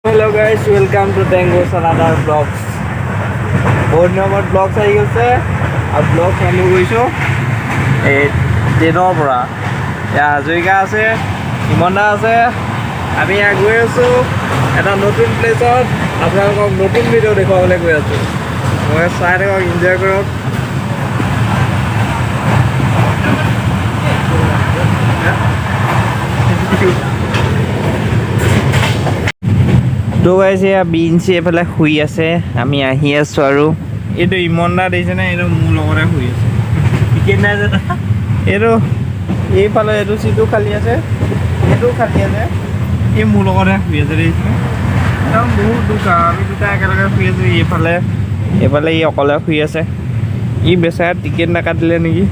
Hello guys, welcome to TANGO's another vlogs. বহুত দিনৰ blogs আহি গৈছে আৰু ব্লগ আৰম্ভ কৰিছোঁ এই ট্ৰেইনৰ পৰা। এয়া হাজৰিকা আছে, ইমন্দা আছে, আমি গৈ আছোঁ এটা নতুন প্লেচত। আপোনালোকক নতুন ভিডিঅ' দেখুৱাবলৈ গৈ আছোঁ। মই চাই থাকক, এনজয় কৰক। তো গাইছে এয়া বিনচি এইফালে শুই আছে, আমি আহি আছোঁ আৰু এইটো ইমন্দা দেখিছেনে? এইটো মোৰ লগতে শুই আছে। টিকেট নাই যে এইটো এইফালে এইটো চিটো খালী আছে, এইটো খালী আছে, এই মোৰ লগতে শুই আছে দেখিছেনে? একদম বহুত দুখ আৰু আমি দুটা একেলগে শুই আছোঁ। এইফালে ই অকলে শুই আছে। ই বেচাৰা টিকেট নাকাটিলে নেকি,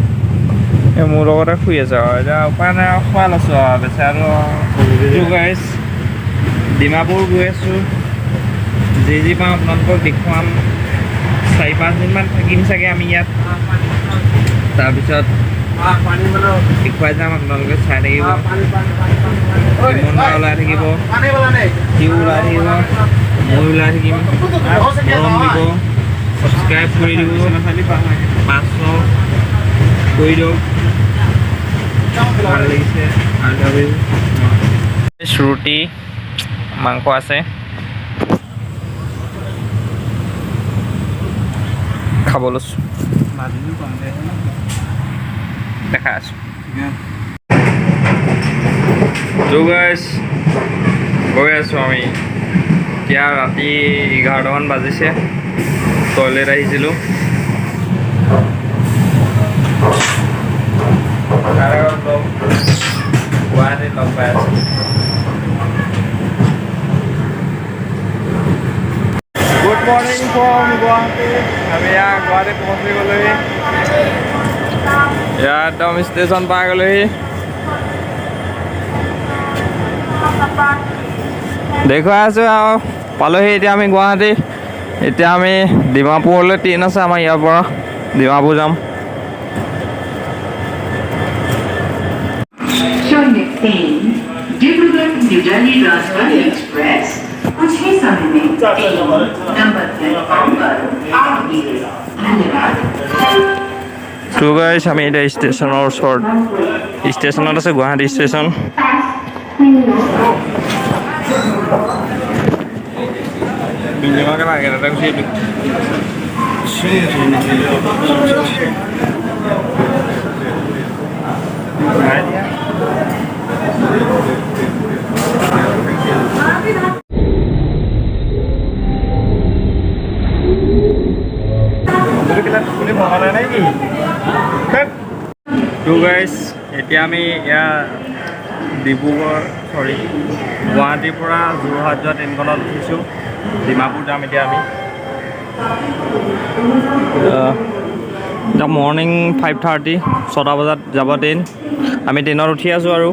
এই মোৰ লগতে শুই আছে আৰু এতিয়া উপায় নাই আৰু খোৱা লৈছোঁ আৰু বেচাৰাটো। গাইছ ডিমাপুৰ গৈ আছোঁ, যি পাওঁ আপোনালোকক দেখুৱাম। 4-5 দিনমান থাকিম চাগে আমি ইয়াত, তাৰপিছত দেখুৱাই যাম, আপোনালোকে চাই থাকিব। ইমন্দা ওলাই থাকিব, সিও ওলাই থাকিব, মই ওলাই থাকিম। মৰম দিব, ছাবস্ক্ৰাইব কৰি দিব, 500 কৰি দিয়ক, ভাল লাগিছে। ৰুটি মাংস আছে, খাব লৈছোঁ, দেখাই আছোঁ। গাইছ গৈ আছোঁ আমি এতিয়া। ৰাতি 11টামান বাজিছে, টয়লেট আহিছিলোঁ। গুৱাহাটীত লগ পাই আছোঁ। Good morning from Guwahati. আমি গুৱাহাটীত পहुঁচি গ'লোহি, একদম ষ্টেচন পাই গ'লোহি। দেখুৱাই আছোঁ আৰু পালোহি এতিয়া আমি গুৱাহাটী। এতিয়া আমি ডিমাপুৰলৈ ট্ৰেইন আছে আমাৰ ইয়াৰ পৰা, ডিমাপুৰ যাম। তো গাইছ আমি এতিয়া ষ্টেচনৰ ওচৰত, ষ্টেচনত আছে গুৱাহাটী ষ্টেচন। তো গাইছ এতিয়া আমি গুৱাহাটীৰ পৰা যোৰহাট যোৱা ট্ৰেইনখনত উঠিছোঁ। ডিমাপুৰ যাম এতিয়া আমি। এতিয়া মৰ্ণিং 5:30, 6টা বজাত যাব ট্ৰেইন। আমি ট্ৰেইনত উঠি আছোঁ আৰু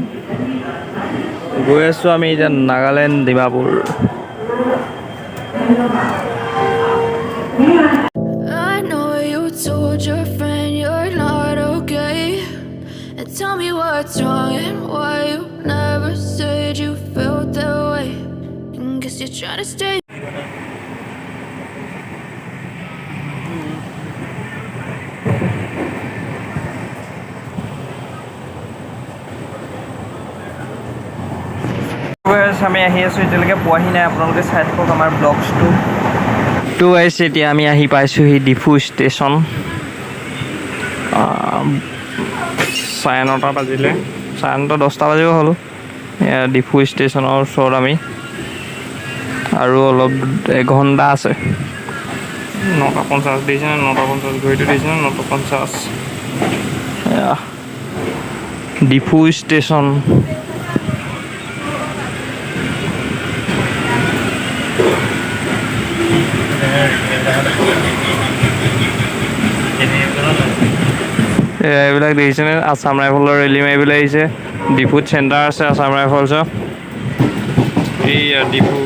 গৈ আছোঁ আমি এতিয়া Nagaland, Dimapur. Tell me what's wrong and why you never said you felt that way. Guess you're trying to stay. আমি আহি আছোঁ, এতিয়ালৈকে পোৱাহি নাই। আপোনালোকে চাই থাকক আমাৰ ব্লগছটো। তো আহিছে এতিয়া আমি আহি পাইছোঁহি ডিফু ষ্টেচন। 9:30 বাজিলে, 9:30, 10টা বাজিব হ'ল। ডিফু ষ্টেচনৰ ওচৰত আমি, আৰু অলপ 1 ঘণ্টা আছে। 9:50 দিছে, 9:50 ঘড়ীটো দিছে, 9:50। ডিফু ষ্টেচন। এইবিলাক দেখিছেনে? আছাম ৰাইফলৰ ৰেলী মাৰিবলৈ আহিছে। ডিফুত চেণ্টাৰ আছে আছাম ৰাইফলছৰ। এইয়া ডিফু।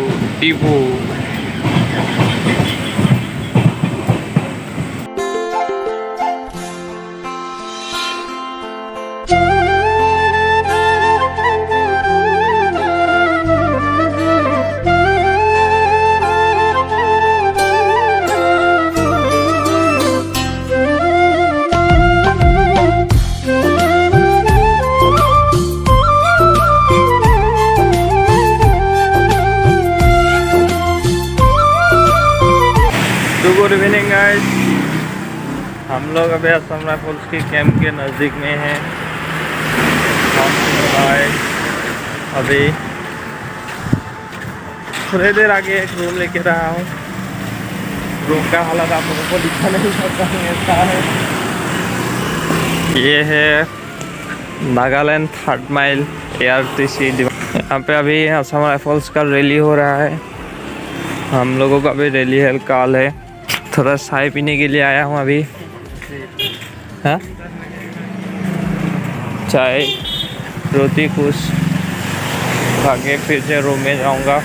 गुड इवनिंग गाइस, हम लोग अभी असम राइफल्स के कैंप के नज़दीक में हैं। हम आए अभी थोड़ी देर आगे एक रूम लेके रहा हूँ। रूम का हालत आप लोगों को दिखा नहीं सकता हूँ, ऐसा है। ये है नागालैंड 3rd माइल ARTC। यहाँ पे अभी असम राइफल्स का रैली हो रहा है। हम लोगों का अभी रैली है, काल है। थोड़ा चाय पीने के लिए आया हूँ अभी। हाँ, चाय रोटी कुछ खा के फिर से रूम में जाऊँगा।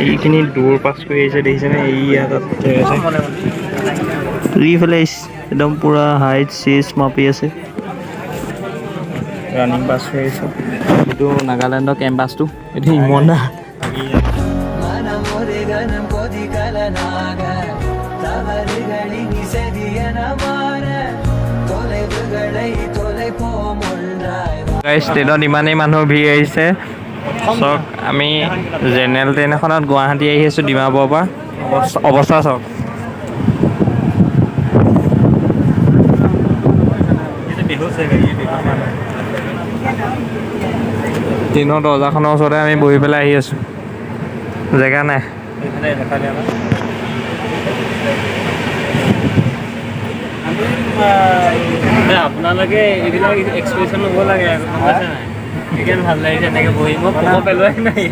এইখিনি দূৰ পাছ কৰি আহিছে, দেখিছেনে? এইফালে একদম পুৰা হাইট চেজ মাপি আছে। ৰানিং পাছ কৰি আহিছে। এইটো নাগালেণ্ডৰ কেম্পাছটো। এইটো ইমান ট্ৰেইনত ইমানেই মানুহ ভিৰ আহিছে। চাওক, আমি জেনেৰেল ট্ৰেইন এখনত গুৱাহাটী আহি আছোঁ ডিমাপুৰৰ পৰা। অৱস্থা চাওক। ট্ৰেইনৰ দৰ্জাখনৰ ওচৰতে আমি বহি পেলাই আহি আছোঁ, জেগা নাই। আপোনালোকে এইবিলাক এক্সপ্ৰেশ্যন ল'ব লাগে, সেইকাৰণে ভাল লাগিছে এনেকৈ বহি। মই ক'ব পেলোৱাই নাই,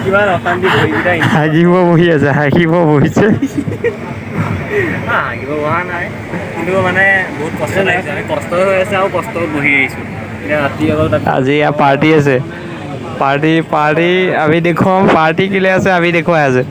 কিমান অশান্তি বহিকেইটা। হাগিব বহি আছে, হাগিব বহিছে। হাগিব বহা নাই, কিন্তু মানে বহুত কষ্ট লাগিছে। আমি কষ্ট হৈ আছে আৰু কষ্ট বহি আহিছোঁ। এতিয়া ৰাতি অলপ আজি ইয়াৰ পাৰ্টি আছে। পাৰ্টি আমি দেখুৱাম। পাৰ্টি কেলৈ আছে আমি দেখুৱাই আছে।